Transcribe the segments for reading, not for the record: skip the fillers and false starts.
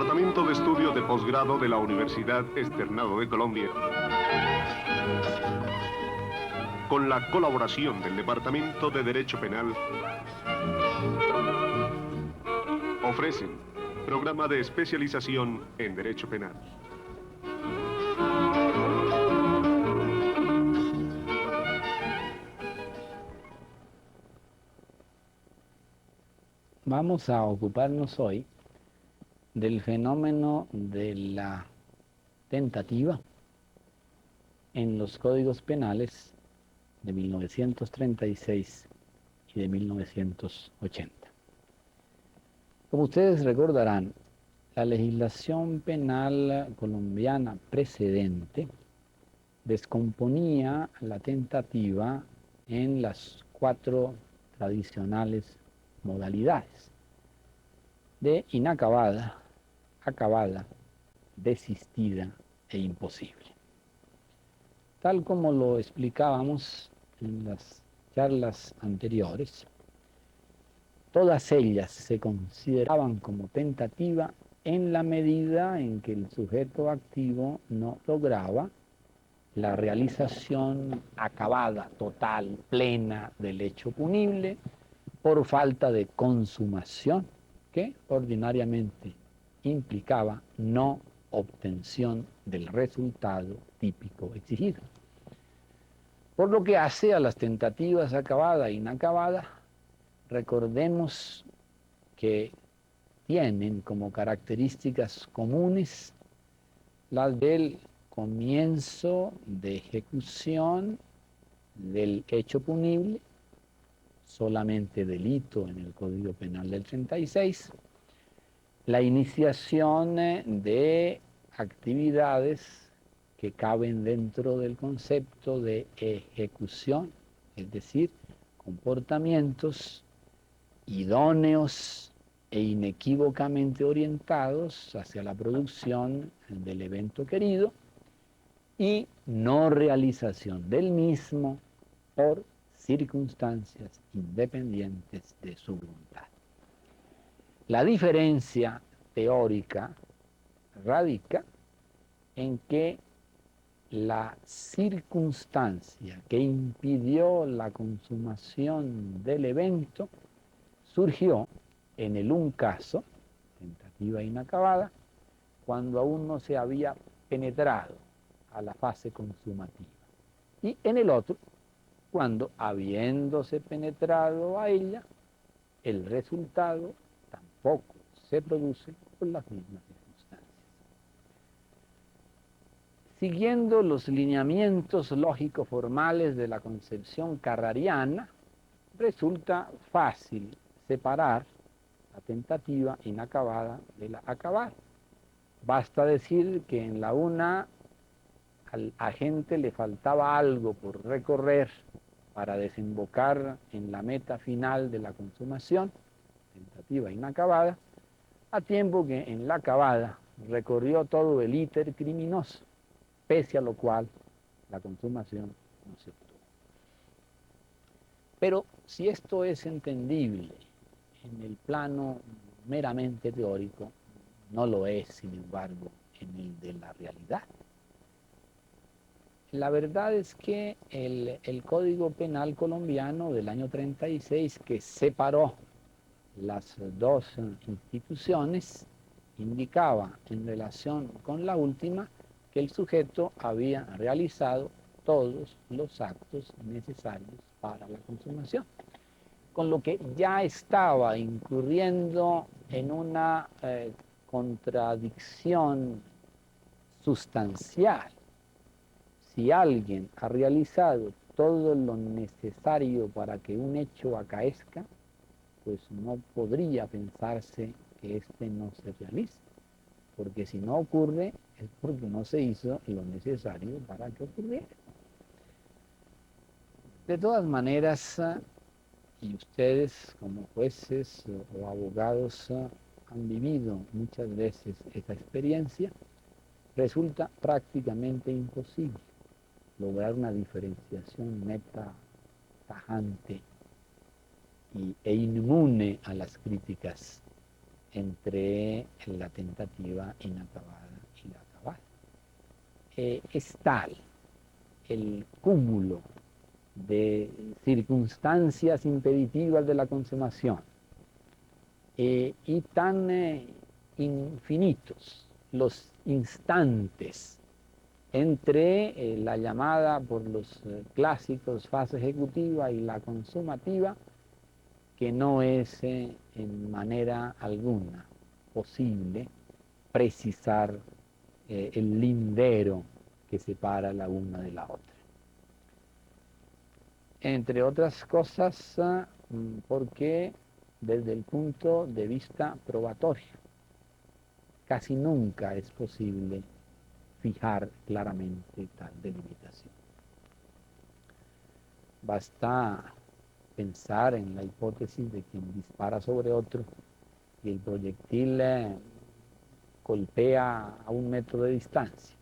Departamento de Estudios de Posgrado de la Universidad Externado de Colombia, con la colaboración del Departamento de Derecho Penal, ofrecen programa de especialización en Derecho Penal. Vamos a ocuparnos hoy del fenómeno de la tentativa en los códigos penales de 1936 y de 1980. Como ustedes recordarán, la legislación penal colombiana precedente descomponía la tentativa en las 4 tradicionales modalidades de inacabada, acabada, desistida e imposible. Tal como lo explicábamos en las charlas anteriores, todas ellas se consideraban como tentativa en la medida en que el sujeto activo no lograba la realización acabada, total, plena del hecho punible por falta de consumación que ordinariamente implicaba no obtención del resultado típico exigido. Por lo que hace a las tentativas acabada e inacabada, recordemos que tienen como características comunes las del comienzo de ejecución del hecho punible, solamente delito en el Código Penal del 36, la iniciación de actividades que caben dentro del concepto de ejecución, es decir, comportamientos idóneos e inequívocamente orientados hacia la producción del evento querido y no realización del mismo por circunstancias independientes de su voluntad. La diferencia teórica radica en que la circunstancia que impidió la consumación del evento surgió en el un caso, tentativa inacabada, cuando aún no se había penetrado a la fase consumativa. Y en el otro, cuando habiéndose penetrado a ella, el resultado tampoco se produce por las mismas circunstancias. Siguiendo los lineamientos lógico-formales de la concepción carrariana, resulta fácil separar la tentativa inacabada de la acabada. Basta decir que en la una al agente le faltaba algo por recorrer para desembocar en la meta final de la consumación, tentativa inacabada, a tiempo que en la acabada recorrió todo el íter criminoso, pese a lo cual la consumación no se obtuvo. Pero si esto es entendible en el plano meramente teórico, no lo es, sin embargo, en el de la realidad. La verdad es que el Código Penal colombiano del año 36, que separó las dos instituciones, indicaba en relación con la última que el sujeto había realizado todos los actos necesarios para la consumación, con lo que ya estaba incurriendo en una contradicción sustancial. Si alguien ha realizado todo lo necesario para que un hecho acaezca, pues no podría pensarse que éste no se realice, porque si no ocurre es porque no se hizo lo necesario para que ocurriera. De todas maneras, y ustedes como jueces o abogados han vivido muchas veces esta experiencia, resulta prácticamente imposible lograr una diferenciación neta, tajante e inmune a las críticas entre la tentativa inacabada y la acabada. Es tal el cúmulo de circunstancias impeditivas de la consumación y tan infinitos los instantes entre la llamada por los clásicos fase ejecutiva y la consumativa, que no es en manera alguna posible precisar el lindero que separa la una de la otra. Entre otras cosas, porque desde el punto de vista probatorio, casi nunca es posible fijar claramente tal delimitación. Basta pensar en la hipótesis de quien dispara sobre otro y el proyectil golpea a 1 metro de distancia.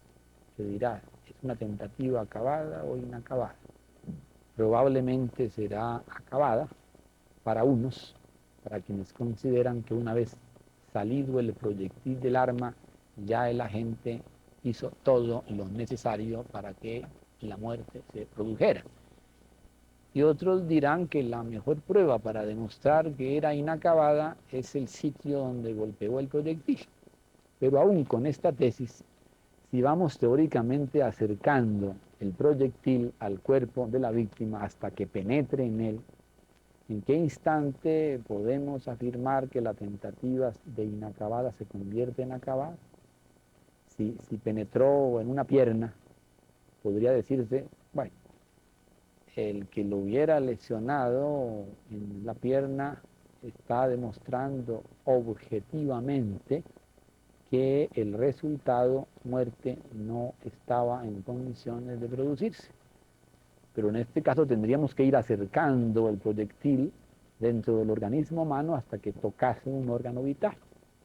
Se dirá, ¿es una tentativa acabada o inacabada? Probablemente será acabada para unos, para quienes consideran que una vez salido el proyectil del arma, ya el agente hizo todo lo necesario para que la muerte se produjera. Y otros dirán que la mejor prueba para demostrar que era inacabada es el sitio donde golpeó el proyectil. Pero aún con esta tesis, si vamos teóricamente acercando el proyectil al cuerpo de la víctima hasta que penetre en él, ¿en qué instante podemos afirmar que la tentativa de inacabada se convierte en acabada? Si penetró en una pierna, podría decirse, bueno, el que lo hubiera lesionado en la pierna está demostrando objetivamente que el resultado, muerte, no estaba en condiciones de producirse. Pero en este caso tendríamos que ir acercando el proyectil dentro del organismo humano hasta que tocase un órgano vital,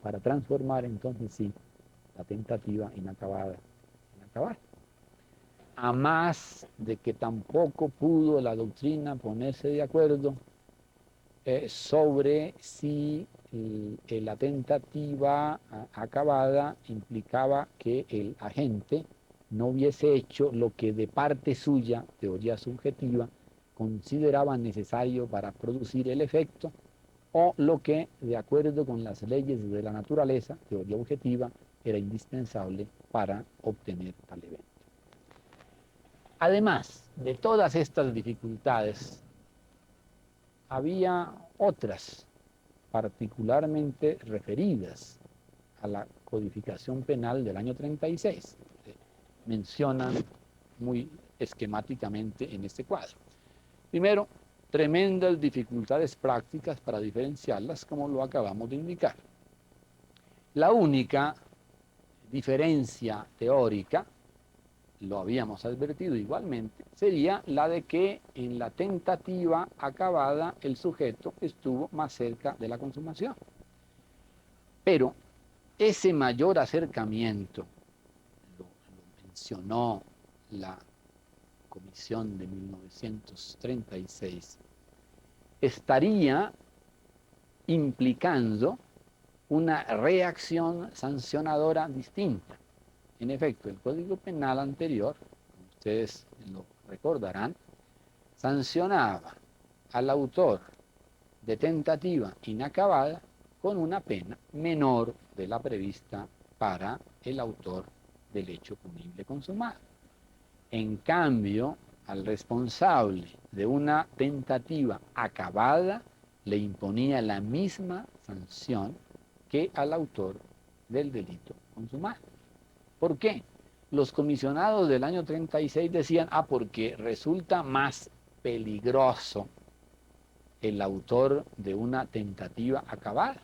para transformar entonces sí la tentativa inacabada en acabada. A más de que tampoco pudo la doctrina ponerse de acuerdo sobre si la tentativa acabada implicaba que el agente no hubiese hecho lo que de parte suya, teoría subjetiva, consideraba necesario para producir el efecto, o lo que, de acuerdo con las leyes de la naturaleza, teoría objetiva, era indispensable para obtener tal evento. Además de todas estas dificultades, había otras particularmente referidas a la codificación penal del año 36, que mencionan muy esquemáticamente en este cuadro. Primero, tremendas dificultades prácticas para diferenciarlas, como lo acabamos de indicar. La única diferencia teórica, lo habíamos advertido igualmente, sería la de que en la tentativa acabada el sujeto estuvo más cerca de la consumación. Pero ese mayor acercamiento, lo mencionó la Comisión de 1936, estaría implicando una reacción sancionadora distinta. En efecto, el Código Penal anterior, como ustedes lo recordarán, sancionaba al autor de tentativa inacabada con una pena menor de la prevista para el autor del hecho punible consumado. En cambio, al responsable de una tentativa acabada le imponía la misma sanción que al autor del delito consumado. ¿Por qué? Los comisionados del año 36 decían, porque resulta más peligroso el autor de una tentativa acabada,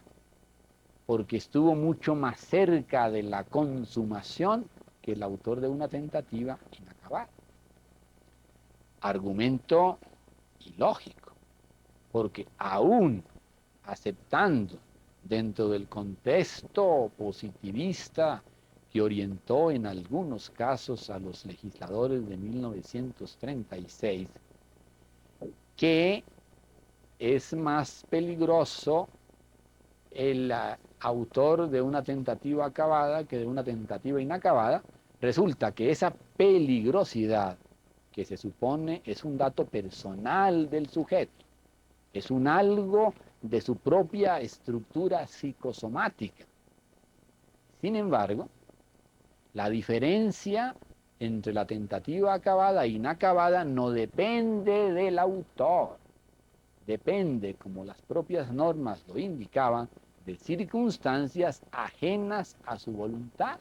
porque estuvo mucho más cerca de la consumación que el autor de una tentativa inacabada. Argumento ilógico, porque aún aceptando dentro del contexto positivista que orientó en algunos casos a los legisladores de 1936, que es más peligroso el autor de una tentativa acabada que de una tentativa inacabada, resulta que esa peligrosidad que se supone es un dato personal del sujeto, es un algo de su propia estructura psicosomática. Sin embargo, la diferencia entre la tentativa acabada e inacabada no depende del autor, depende, como las propias normas lo indicaban, de circunstancias ajenas a su voluntad.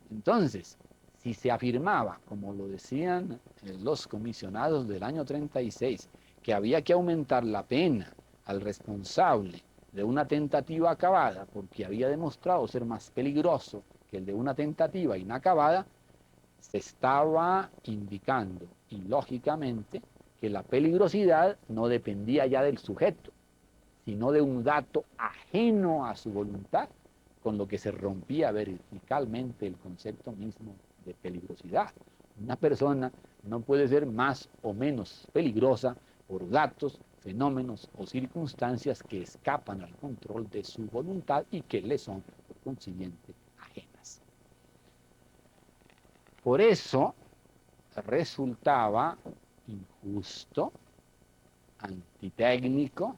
Entonces, si se afirmaba, como lo decían los comisionados del año 36, que había que aumentar la pena al responsable de una tentativa acabada porque había demostrado ser más peligroso que el de una tentativa inacabada, se estaba indicando, y lógicamente, que la peligrosidad no dependía ya del sujeto, sino de un dato ajeno a su voluntad, con lo que se rompía verticalmente el concepto mismo de peligrosidad. Una persona no puede ser más o menos peligrosa por datos, fenómenos o circunstancias que escapan al control de su voluntad y que le son, por consiguiente, ajenas. Por eso resultaba injusto, antitécnico,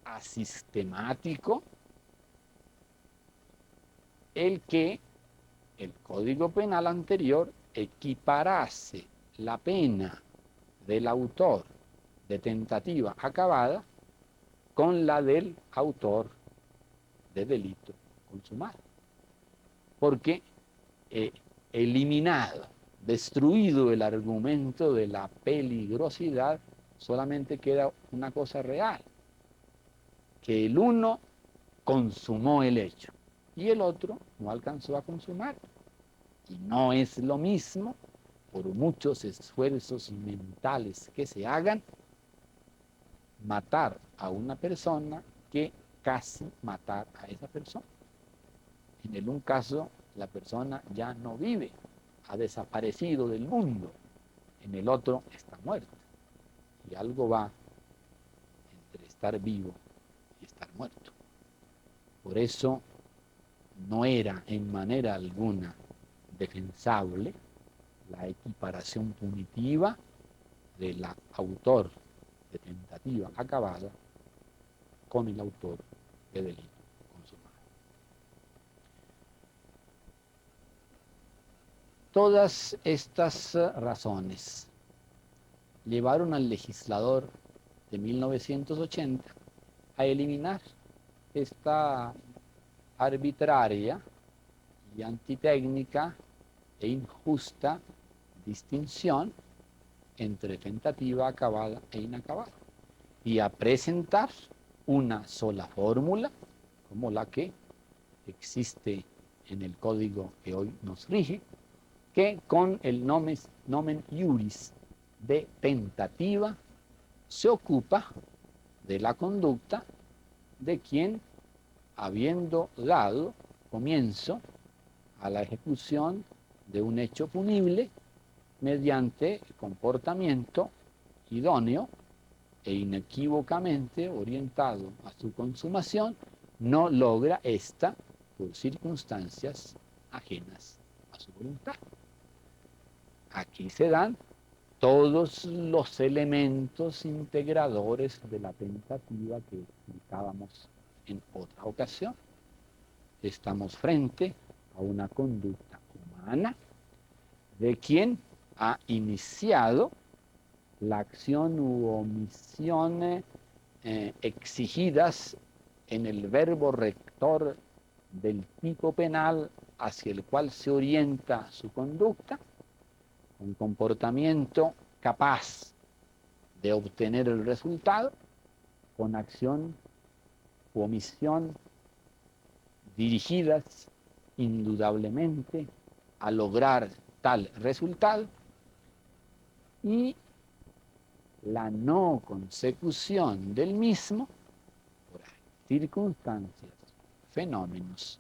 asistemático, el que el Código Penal anterior equiparase la pena del autor de tentativa acabada con la del autor de delito consumado. Porque eliminado, destruido el argumento de la peligrosidad, solamente queda una cosa real, que el uno consumó el hecho y el otro no alcanzó a consumar. Y no es lo mismo, por muchos esfuerzos mentales que se hagan, matar a una persona que casi matar a esa persona. En el un caso, la persona ya no vive, ha desaparecido del mundo. En el otro está muerta. Y algo va entre estar vivo y estar muerto. Por eso no era en manera alguna defensable la equiparación punitiva del autor de tentativa acabada con el autor de delito consumado. Todas estas razones llevaron al legislador de 1980 a eliminar esta arbitraria y antitécnica e injusta distinción entre tentativa acabada e inacabada y a presentar una sola fórmula como la que existe en el código que hoy nos rige, que con el nomen iuris de tentativa se ocupa de la conducta de quien, habiendo dado comienzo a la ejecución de un hecho punible mediante el comportamiento idóneo e inequívocamente orientado a su consumación, no logra esta por circunstancias ajenas a su voluntad. Aquí se dan todos los elementos integradores de la tentativa que explicábamos en otra ocasión. Estamos frente a una conducta humana de quien ha iniciado la acción u omisión exigidas en el verbo rector del tipo penal hacia el cual se orienta su conducta, un comportamiento capaz de obtener el resultado con acción u omisión dirigidas indudablemente a lograr tal resultado, y la no consecución del mismo por circunstancias, fenómenos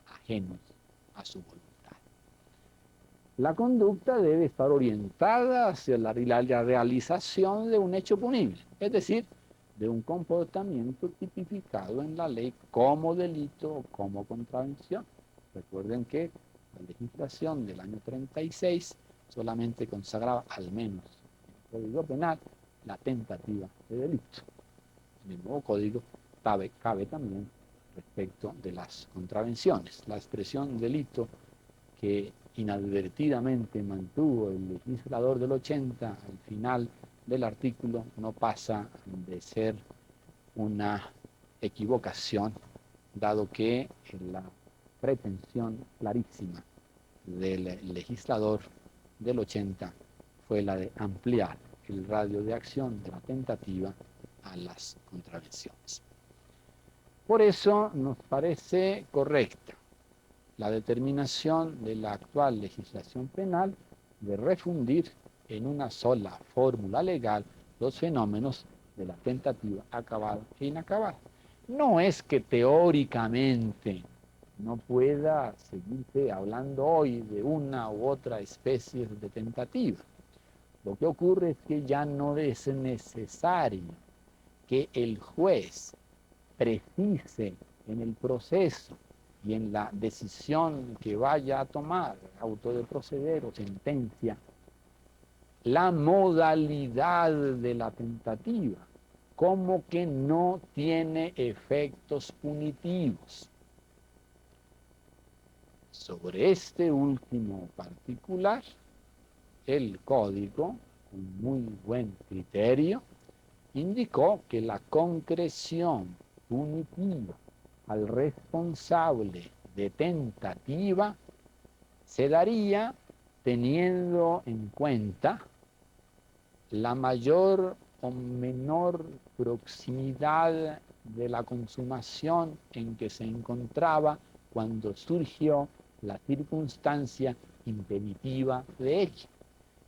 ajenos a su voluntad. La conducta debe estar orientada hacia la realización de un hecho punible, es decir, de un comportamiento tipificado en la ley como delito o como contravención. Recuerden que la legislación del año 36 solamente consagraba, al menos en el Código Penal, la tentativa de delito. En el nuevo código cabe también respecto de las contravenciones. La expresión delito que inadvertidamente mantuvo el legislador del 80 al final del artículo no pasa de ser una equivocación, dado que la pretensión clarísima del legislador del 80 fue la de ampliar el radio de acción de la tentativa a las contravenciones. Por eso nos parece correcta la determinación de la actual legislación penal de refundir en una sola fórmula legal los fenómenos de la tentativa acabada e inacabada. No es que teóricamente no pueda seguirse hablando hoy de una u otra especie de tentativa. Lo que ocurre es que ya no es necesario que el juez precise en el proceso y en la decisión que vaya a tomar, auto de proceder o sentencia, la modalidad de la tentativa, como que no tiene efectos punitivos. Sobre este último particular, el código, con muy buen criterio, indicó que la concreción punitiva al responsable de tentativa se daría teniendo en cuenta la mayor o menor proximidad de la consumación en que se encontraba cuando surgió la circunstancia impeditiva de ella.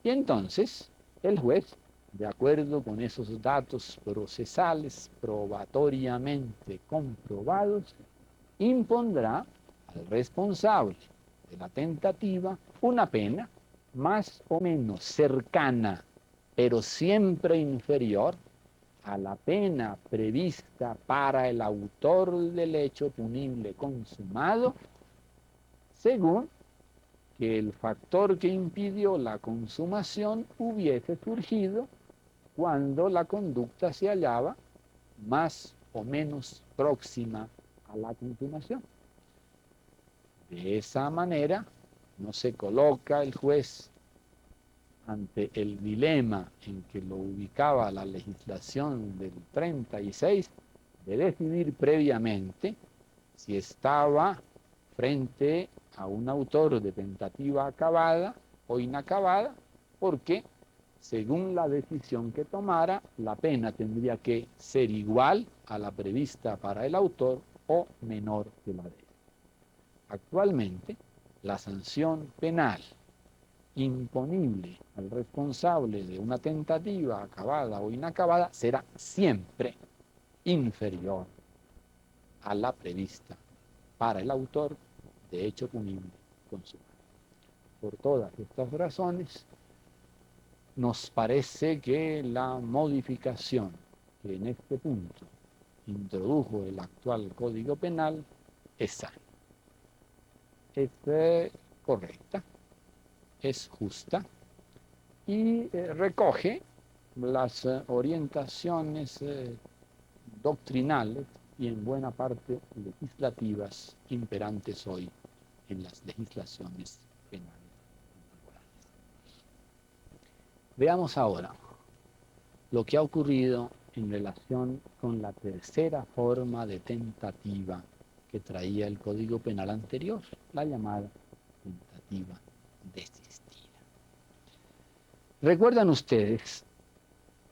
Y entonces el juez, de acuerdo con esos datos procesales probatoriamente comprobados, impondrá al responsable de la tentativa una pena más o menos cercana, pero siempre inferior a la pena prevista para el autor del hecho punible consumado, según que el factor que impidió la consumación hubiese surgido cuando la conducta se hallaba más o menos próxima a la consumación. De esa manera, no se coloca el juez ante el dilema en que lo ubicaba la legislación del 36 de decidir previamente si estaba frente a un autor de tentativa acabada o inacabada, porque según la decisión que tomara, la pena tendría que ser igual a la prevista para el autor o menor que la de él. Actualmente, la sanción penal imponible al responsable de una tentativa acabada o inacabada será siempre inferior a la prevista para el autor de hecho punible consumado. Por todas estas razones, nos parece que la modificación que en este punto introdujo el actual Código Penal es sana, es correcta, es justa y recoge las orientaciones doctrinales y en buena parte legislativas imperantes hoy en las legislaciones penales contemporáneas. Veamos ahora lo que ha ocurrido en relación con la tercera forma de tentativa que traía el Código Penal anterior, la llamada tentativa desistida. ¿Recuerdan ustedes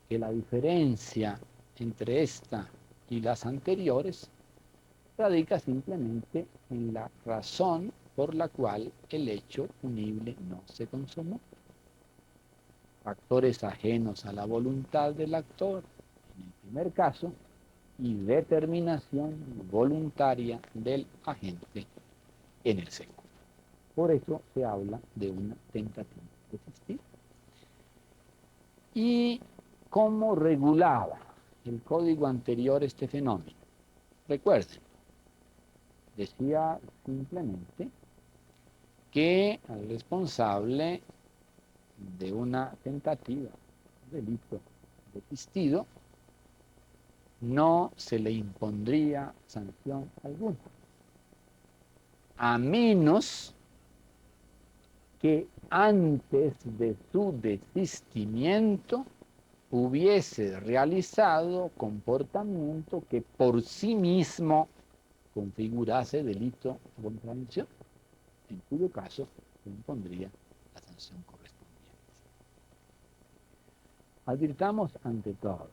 que la diferencia entre esta y las anteriores radica simplemente en la razón por la cual el hecho punible no se consumó? Factores ajenos a la voluntad del actor, en el primer caso, y determinación voluntaria del agente, en el segundo. Por eso se habla de una tentativa desistida. ¿Y cómo regulaba el código anterior a este fenómeno. Recuerden, decía simplemente que al responsable de una tentativa, delito desistido, no se le impondría sanción alguna, a menos que antes de su desistimiento hubiese realizado comportamiento que por sí mismo configurase delito o contravención, en cuyo caso se impondría la sanción correspondiente. Advirtamos ante todo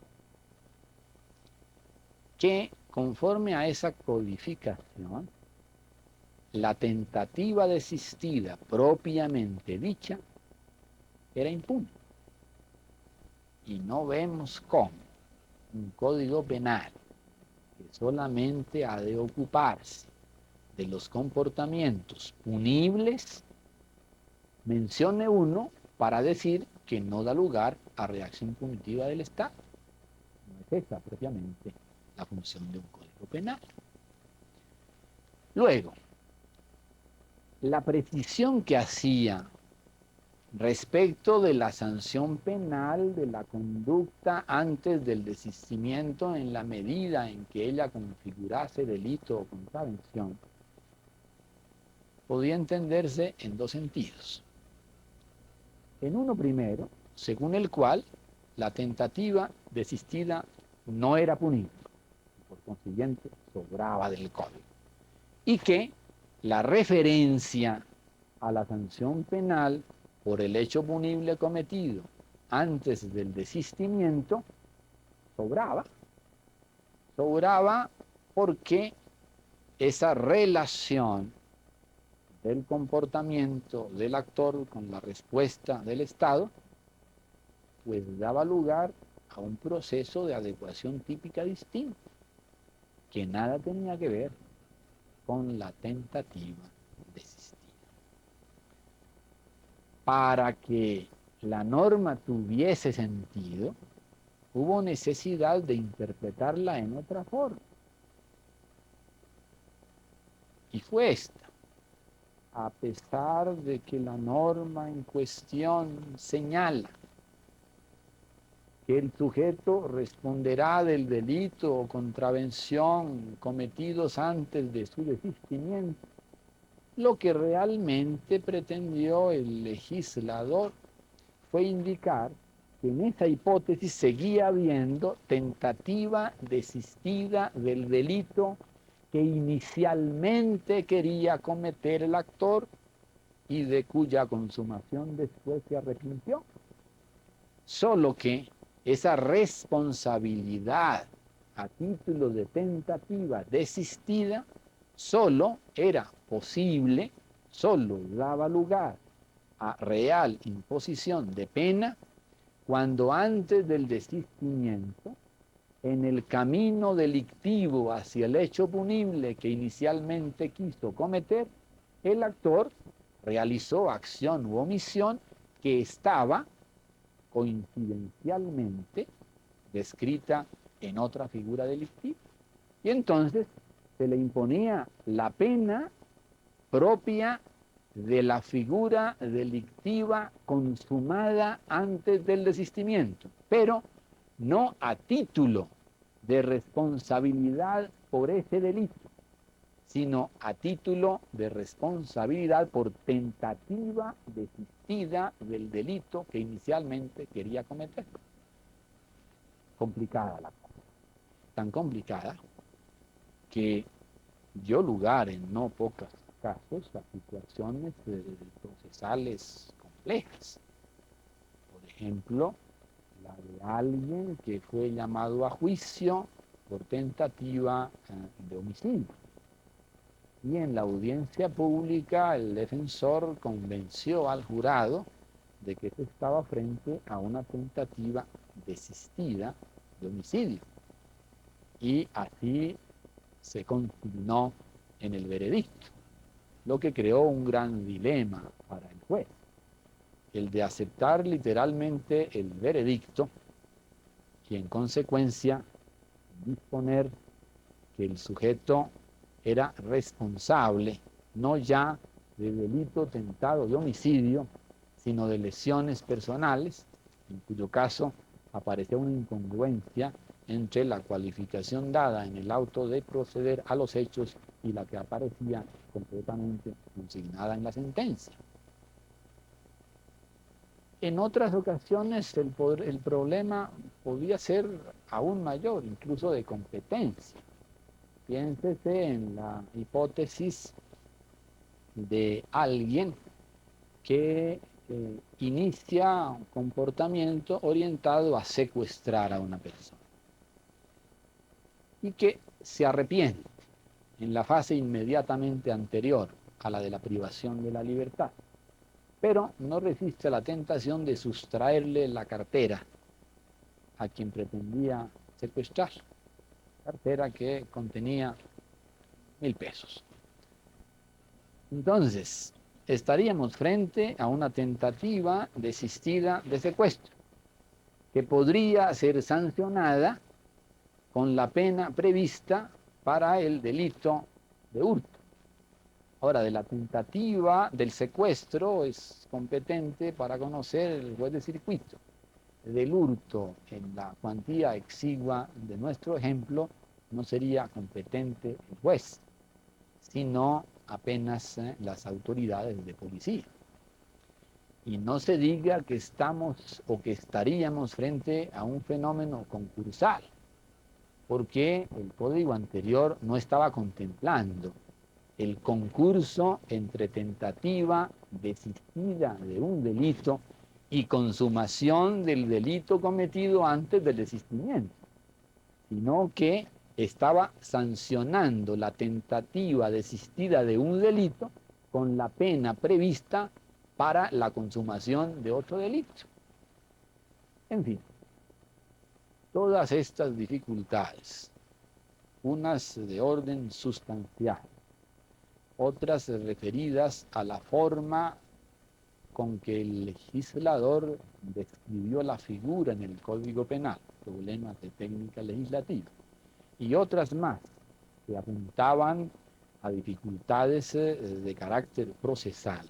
que conforme a esa codificación, la tentativa desistida propiamente dicha era impune. Y no vemos cómo un código penal que solamente ha de ocuparse de los comportamientos punibles mencione uno para decir que no da lugar a reacción punitiva del Estado. No es esa propiamente la función de un código penal. Luego, la precisión que hacía respecto de la sanción penal de la conducta antes del desistimiento en la medida en que ella configurase delito o contravención, podía entenderse en dos sentidos. En uno primero, según el cual la tentativa desistida no era punible, por consiguiente sobraba del código, y que la referencia a la sanción penal por el hecho punible cometido antes del desistimiento sobraba porque esa relación del comportamiento del actor con la respuesta del Estado pues daba lugar a un proceso de adecuación típica distinta que nada tenía que ver con la tentativa desistida. Para que la norma tuviese sentido, hubo necesidad de interpretarla en otra forma. Y fue esta. A pesar de que la norma en cuestión señala que el sujeto responderá del delito o contravención cometidos antes de su desistimiento, lo que realmente pretendió el legislador fue indicar que en esa hipótesis seguía habiendo tentativa desistida del delito que inicialmente quería cometer el actor y de cuya consumación después se arrepintió. Solo que esa responsabilidad a título de tentativa desistida solo era posible, solo daba lugar a real imposición de pena cuando antes del desistimiento, en el camino delictivo hacia el hecho punible que inicialmente quiso cometer, el actor realizó acción u omisión que estaba coincidencialmente descrita en otra figura delictiva. Y entonces se le imponía la pena propia de la figura delictiva consumada antes del desistimiento, pero no a título de responsabilidad por ese delito, sino a título de responsabilidad por tentativa desistida del delito que inicialmente quería cometer. Complicada la cosa. Tan complicada que dio lugar en no pocos casos a situaciones procesales complejas. Por ejemplo, la de alguien que fue llamado a juicio por tentativa de homicidio. Y en la audiencia pública el defensor convenció al jurado de que se estaba frente a una tentativa desistida de homicidio. Y así se consignó en el veredicto, lo que creó un gran dilema para el juez, el de aceptar literalmente el veredicto y en consecuencia disponer que el sujeto era responsable, no ya de delito tentado de homicidio, sino de lesiones personales, en cuyo caso aparecía una incongruencia entre la cualificación dada en el auto de proceder a los hechos y la que aparecía completamente consignada en la sentencia. En otras ocasiones el problema podía ser aún mayor, incluso de competencia. Piénsese en la hipótesis de alguien que inicia un comportamiento orientado a secuestrar a una persona y que se arrepiente en la fase inmediatamente anterior a la de la privación de la libertad, pero no resiste la tentación de sustraerle la cartera a quien pretendía secuestrar, cartera que contenía 1.000 pesos. Entonces, estaríamos frente a una tentativa desistida de secuestro, que podría ser sancionada con la pena prevista para el delito de hurto. Ahora, de la tentativa del secuestro es competente para conocer el juez de circuito. Del hurto, en la cuantía exigua de nuestro ejemplo, no sería competente el juez, sino apenas las autoridades de policía. Y no se diga que estamos o que estaríamos frente a un fenómeno concursal, porque el código anterior no estaba contemplando el concurso entre tentativa desistida de un delito y consumación del delito cometido antes del desistimiento, sino que estaba sancionando la tentativa desistida de un delito con la pena prevista para la consumación de otro delito. En fin, todas estas dificultades, unas de orden sustancial, otras referidas a la forma con que el legislador describió la figura en el Código Penal, problemas de técnica legislativa, y otras más que apuntaban a dificultades de carácter procesal,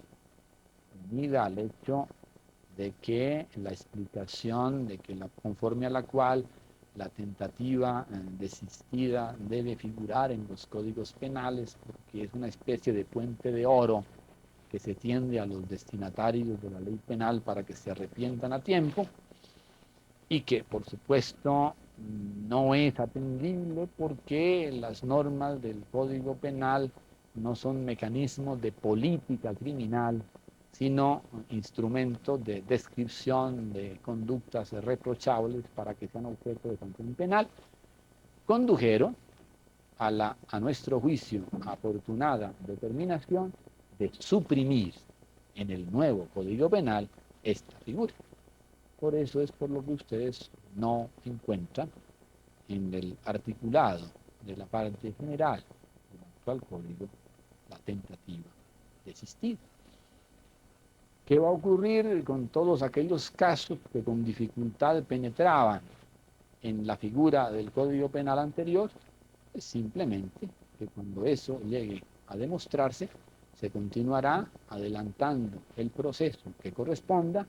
unida al hecho de que la explicación de que conforme a la cual la tentativa desistida debe figurar en los códigos penales porque es una especie de puente de oro que se tiende a los destinatarios de la ley penal para que se arrepientan a tiempo y que por supuesto no es atendible porque las normas del Código Penal no son mecanismos de política criminal, sino instrumentos de descripción de conductas reprochables para que sean objeto de sanción penal, condujeron a nuestro juicio afortunada determinación de suprimir en el nuevo Código Penal esta figura. Por eso es por lo que ustedes no encuentran en el articulado de la parte general del actual código la tentativa desistida. ¿Qué va a ocurrir con todos aquellos casos que con dificultad penetraban en la figura del Código Penal anterior? Pues simplemente que cuando eso llegue a demostrarse, se continuará adelantando el proceso que corresponda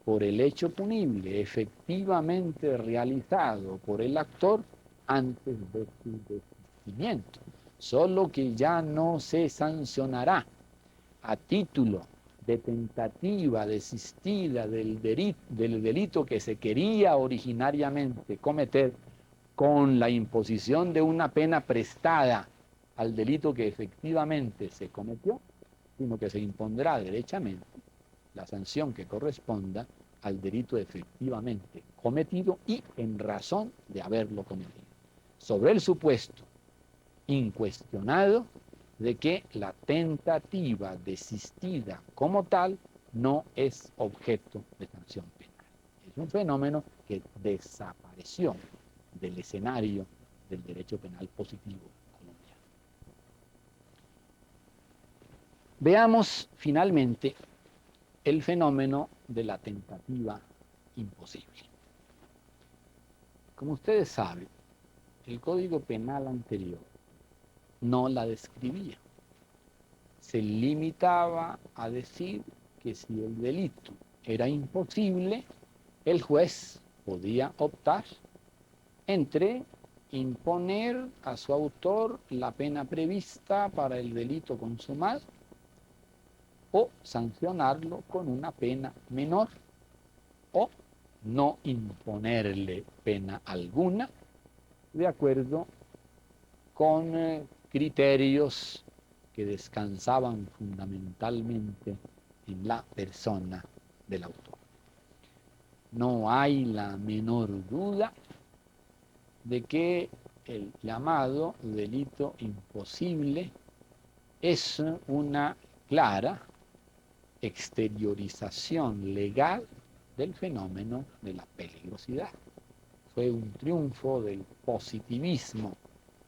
por el hecho punible efectivamente realizado por el actor antes de su desistimiento, solo que ya no se sancionará a título de tentativa desistida del delito que se quería originariamente cometer con la imposición de una pena prestada al delito que efectivamente se cometió, sino que se impondrá derechamente la sanción que corresponda al delito efectivamente cometido y en razón de haberlo cometido, sobre el supuesto incuestionado de que la tentativa desistida como tal no es objeto de sanción penal. Es un fenómeno que desapareció del escenario del derecho penal positivo colombiano. Veamos finalmente el fenómeno de la tentativa imposible. Como ustedes saben, el Código Penal anterior no la describía. Se limitaba a decir que si el delito era imposible, el juez podía optar entre imponer a su autor la pena prevista para el delito consumado o sancionarlo con una pena menor o no imponerle pena alguna de acuerdo con criterios que descansaban fundamentalmente en la persona del autor. No hay la menor duda de que el llamado delito imposible es una clara exteriorización legal del fenómeno de la peligrosidad. Fue un triunfo del positivismo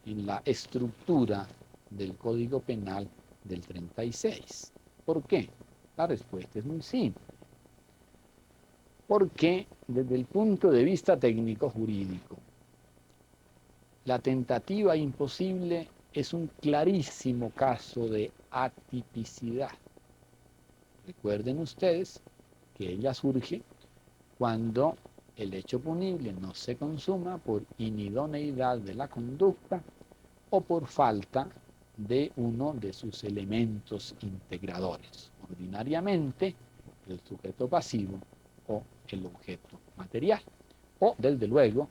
en la estructura del Código Penal del 36. ¿Por qué? La respuesta es muy simple. Porque desde el punto de vista técnico-jurídico, la tentativa imposible es un clarísimo caso de atipicidad. Recuerden ustedes que ella surge cuando el hecho punible no se consuma por inidoneidad de la conducta o por falta de uno de sus elementos integradores, ordinariamente el sujeto pasivo o el objeto material, o desde luego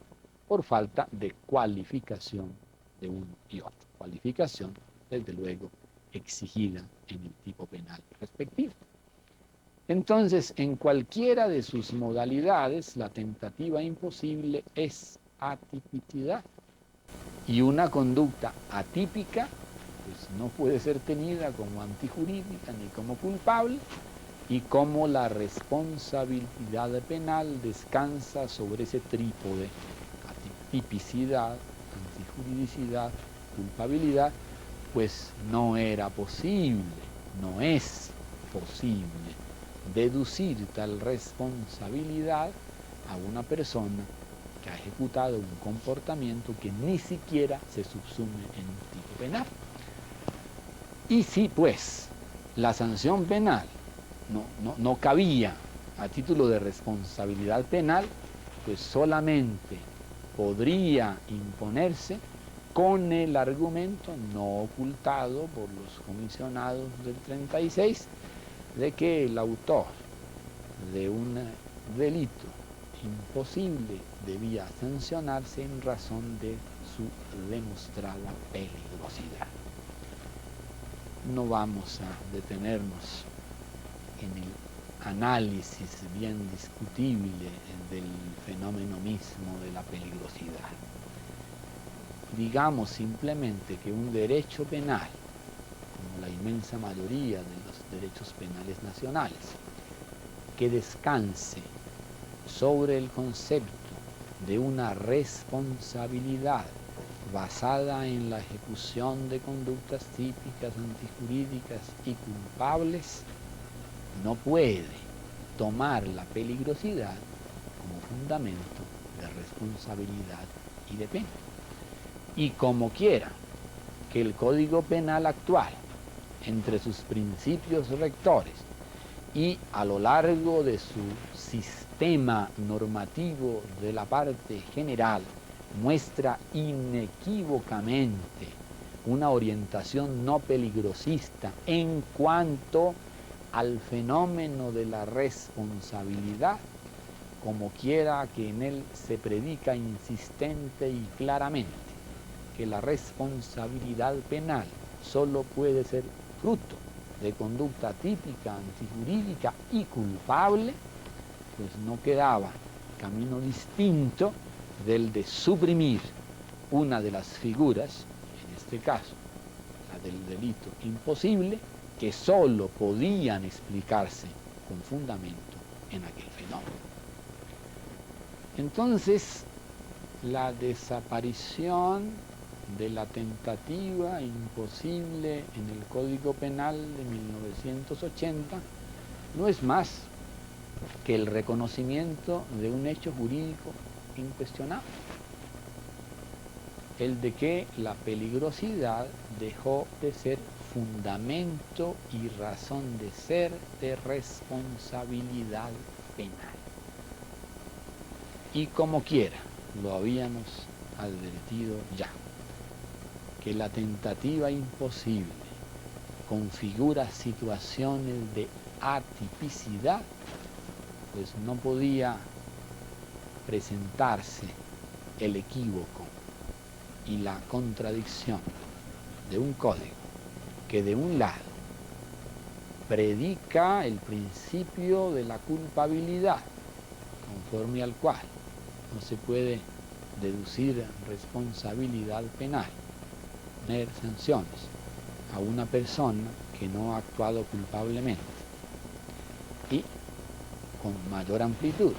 por falta de cualificación de uno y otro, cualificación desde luego exigida en el tipo penal respectivo. Entonces, en cualquiera de sus modalidades, la tentativa imposible es atipicidad. Y una conducta atípica, pues no puede ser tenida como antijurídica ni como culpable, y como la responsabilidad penal descansa sobre ese trípode, atipicidad, antijuridicidad, culpabilidad, pues no era posible, no es posible deducir tal responsabilidad a una persona que ha ejecutado un comportamiento que ni siquiera se subsume en un tipo penal. Y si pues la sanción penal no cabía a título de responsabilidad penal, pues solamente podría imponerse con el argumento no ocultado por los comisionados del 36 de que el autor de un delito imposible debía sancionarse en razón de su demostrada peligrosidad. No vamos a detenernos en el análisis bien discutible del fenómeno mismo de la peligrosidad. Digamos simplemente que un derecho penal, como la inmensa mayoría de los derechos penales nacionales, que descanse sobre el concepto de una responsabilidad basada en la ejecución de conductas típicas, antijurídicas y culpables, no puede tomar la peligrosidad como fundamento de responsabilidad y de pena. Y como quiera que el Código Penal actual, entre sus principios rectores y a lo largo de su sistema normativo de la parte general, muestra inequívocamente una orientación no peligrosista en cuanto al fenómeno de la responsabilidad, como quiera que en él se predica insistente y claramente que la responsabilidad penal solo puede ser fruto de conducta típica, antijurídica y culpable, pues no quedaba camino distinto del de suprimir una de las figuras, en este caso la del delito imposible, que solo podían explicarse con fundamento en aquel fenómeno. Entonces, la desaparición de la tentativa imposible en el Código Penal de 1980 no es más que el reconocimiento de un hecho jurídico incuestionable. el de que la peligrosidad dejó de ser fundamento y razón de ser de responsabilidad penal. Y como quiera, lo habíamos advertido ya, que la tentativa imposible configura situaciones de atipicidad, pues no podía presentarse el equívoco y la contradicción de un código que de un lado predica el principio de la culpabilidad, conforme al cual no se puede deducir responsabilidad penal, poner sanciones a una persona que no ha actuado culpablemente, y con mayor amplitud,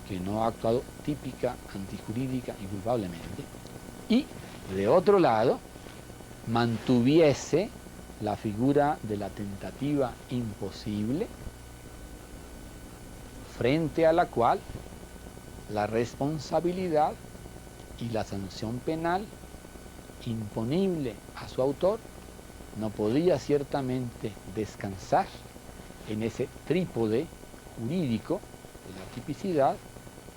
que no ha actuado típica, antijurídica y culpablemente, y de otro lado mantuviese la figura de la tentativa imposible, frente a la cual la responsabilidad y la sanción penal imponible a su autor no podía ciertamente descansar en ese trípode jurídico de la tipicidad,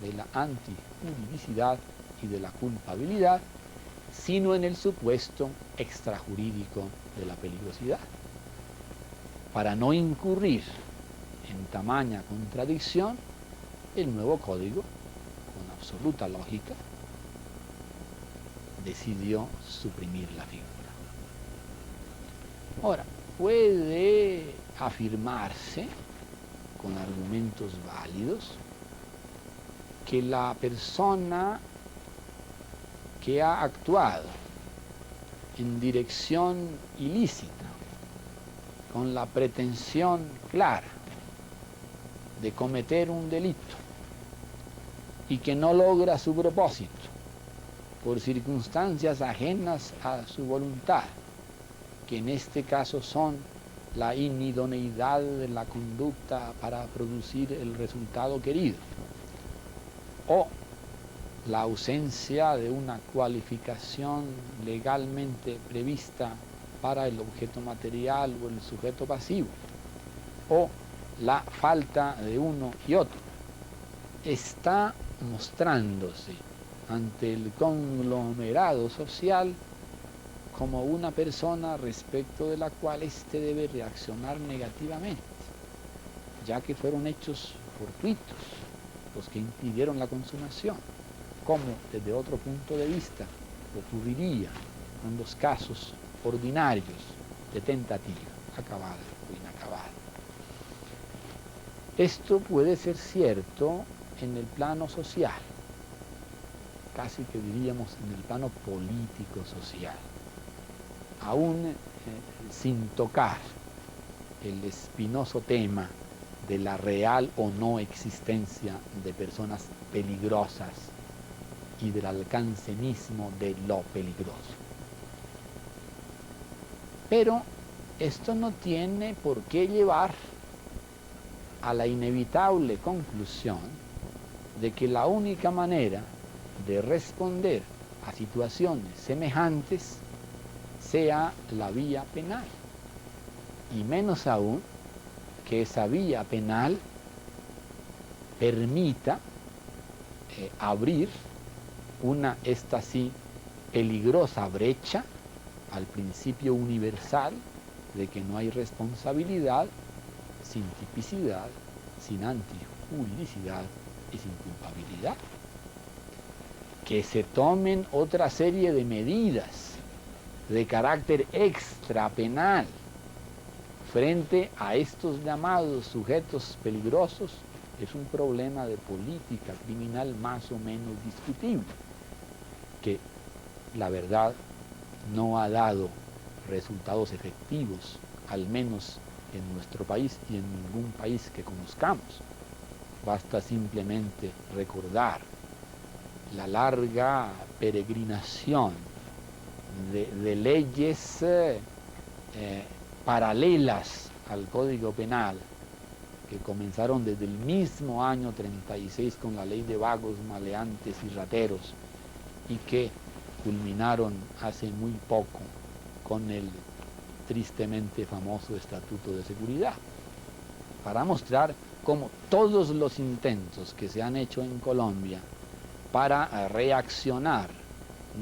de la antijuridicidad y de la culpabilidad, sino en el supuesto extrajurídico de la peligrosidad. Para no incurrir en tamaña contradicción, el nuevo código, con absoluta lógica, decidió suprimir la figura. Ahora, puede afirmarse, con argumentos válidos, que la persona que ha actuado en dirección ilícita, con la pretensión clara de cometer un delito y que no logra su propósito por circunstancias ajenas a su voluntad, que en este caso son la inidoneidad de la conducta para producir el resultado querido, o la ausencia de una cualificación legalmente prevista para el objeto material o el sujeto pasivo, o la falta de uno y otro, está mostrándose ante el conglomerado social como una persona respecto de la cual éste debe reaccionar negativamente, ya que fueron hechos fortuitos los que impidieron la consumación, como desde otro punto de vista ocurriría en los casos ordinarios de tentativa acabada o inacabada. Esto puede ser cierto en el plano social, casi que diríamos en el plano político-social, aún sin tocar el espinoso tema de la real o no existencia de personas peligrosas y del alcance mismo de lo peligroso. Pero esto no tiene por qué llevar a la inevitable conclusión de que la única manera de responder a situaciones semejantes sea la vía penal, y menos aún que esa vía penal permita abrir una, esta sí, peligrosa brecha al principio universal de que no hay responsabilidad sin tipicidad, sin antijuridicidad y sin culpabilidad. Que se tomen otra serie de medidas de carácter extrapenal frente a estos llamados sujetos peligrosos es un problema de política criminal más o menos discutible, que la verdad no ha dado resultados efectivos, al menos en nuestro país y en ningún país que conozcamos. Basta simplemente recordar la larga peregrinación de leyes paralelas al Código Penal, que comenzaron desde el mismo año 36 con la ley de vagos, maleantes y rateros, y que culminaron hace muy poco con el tristemente famoso Estatuto de Seguridad, para mostrar cómo todos los intentos que se han hecho en Colombia para reaccionar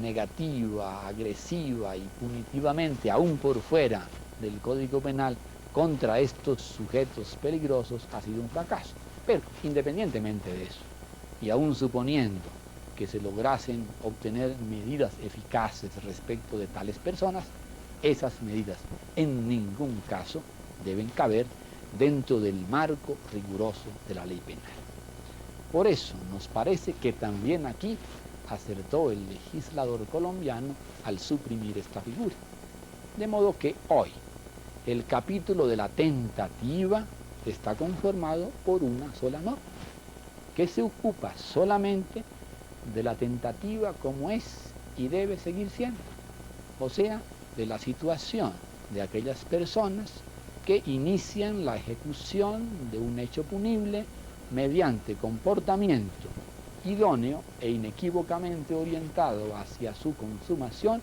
negativa, agresiva y punitivamente, aún por fuera del Código Penal, contra estos sujetos peligrosos ha sido un fracaso. Pero independientemente de eso, y aún suponiendo que se lograsen obtener medidas eficaces respecto de tales personas, esas medidas en ningún caso deben caber dentro del marco riguroso de la ley penal. Por eso nos parece que también aquí acertó el legislador colombiano al suprimir esta figura. De modo que hoy el capítulo de la tentativa está conformado por una sola norma, que se ocupa solamente de la tentativa como es y debe seguir siendo, o sea, de la situación de aquellas personas que inician la ejecución de un hecho punible mediante comportamiento idóneo e inequívocamente orientado hacia su consumación,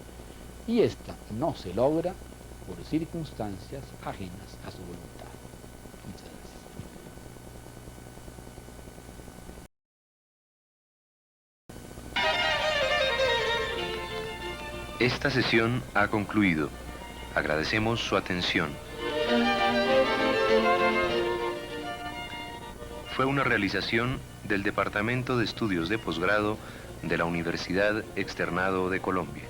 y ésta no se logra por circunstancias ajenas a su voluntad. Muchas gracias. Esta sesión ha concluido. Agradecemos su atención. Fue una realización del Departamento de Estudios de Posgrado de la Universidad Externado de Colombia.